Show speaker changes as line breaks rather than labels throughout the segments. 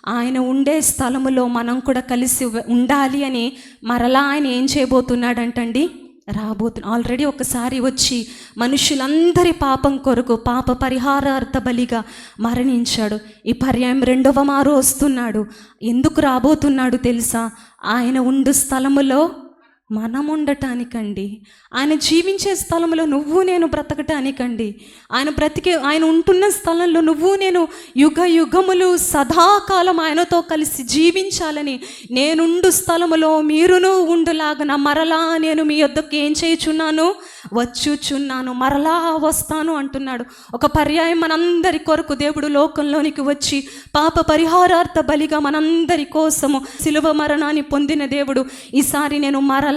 ఆయన ఉండే స్థలములో మనం కూడా కలిసి ఉండాలి అని మరలా ఆయన ఏం చేయబోతున్నాడంటండి, ఆల్రెడీ ఒకసారి వచ్చి మనుషులందరి పాపం కొరకు పాప పరిహారార్థ బలిగా మరణించాడు. ఈ పర్యాయం రెండవ మారు వస్తున్నాడు. ఎందుకు రాబోతున్నాడు తెలుసా? ఆయన ఉండు స్థలములో మనం ఉండటానికండి. ఆయన జీవించే స్థలంలో నువ్వు నేను బ్రతకటానికండి. ఆయన ఉంటున్న స్థలంలో నువ్వు నేను యుగ యుగములు సదాకాలం ఆయనతో కలిసి జీవించాలని, నేనుండు స్థలములో మీరును ఉండులాగన మరలా నేను మీ యొద్దకు ఏం చేయుచున్నాను, వచ్చుచున్నాను, మరలా వస్తాను అంటున్నాడు. ఒక పర్యాయం మనందరి కొరకు దేవుడు లోకంలోనికి వచ్చి పాప పరిహారార్థ బలిగా మనందరి కోసము శిలువ మరణాన్ని పొందిన దేవుడు ఈసారి నేను మరలా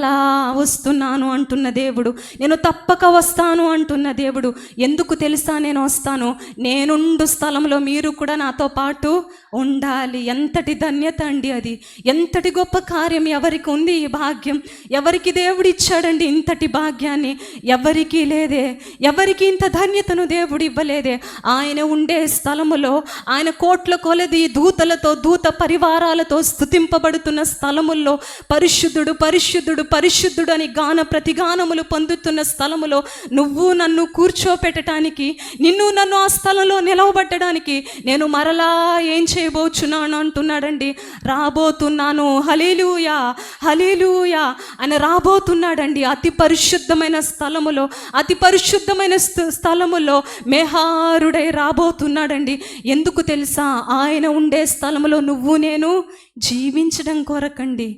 వస్తున్నాను అంటున్న దేవుడు. నేను తప్పక వస్తాను అంటున్న దేవుడు. ఎందుకు తెలుసా నేను వస్తాను? నేనుండు స్థలంలో మీరు కూడా నాతో పాటు ఉండాలి. ఎంతటి ధన్యత అండి అది! ఎంతటి గొప్ప కార్యం! ఎవరికి ఉంది ఈ భాగ్యం? ఎవరికి దేవుడు ఇచ్చాడండి ఇంతటి భాగ్యాన్ని? ఎవరికి లేదే. ఎవరికి ఇంత ధన్యతను దేవుడు ఇవ్వలేదే. ఆయన ఉండే స్థలములో, ఆయన కోట్ల కొలది దూతలతో దూత పరివారాలతో స్తుతింపబడుతున్న స్థలముల్లో పరిశుద్ధుడు పరిశుద్ధుడు పరిశుద్ధుడు అని ప్రతిగానములు పొందుతున్న స్థలములో నువ్వు నన్ను కూర్చోపెట్టడానికి, నిన్ను నన్ను ఆ స్థలంలో నిలవబెట్టడానికి నేను మరలా ఏం చేయబోచున్నాను అంటున్నాడండి. రాబోతున్నాను. హల్లెలూయా హల్లెలూయా అని రాబోతున్నాడండి. అతి పరిశుద్ధమైన స్థలములో, అతి పరిశుద్ధమైన స్థలములో మేహారుడై రాబోతున్నాడండి. ఎందుకు తెలుసా? ఆయన ఉండే స్థలములో నువ్వు నేను జీవించడం కొరకండి.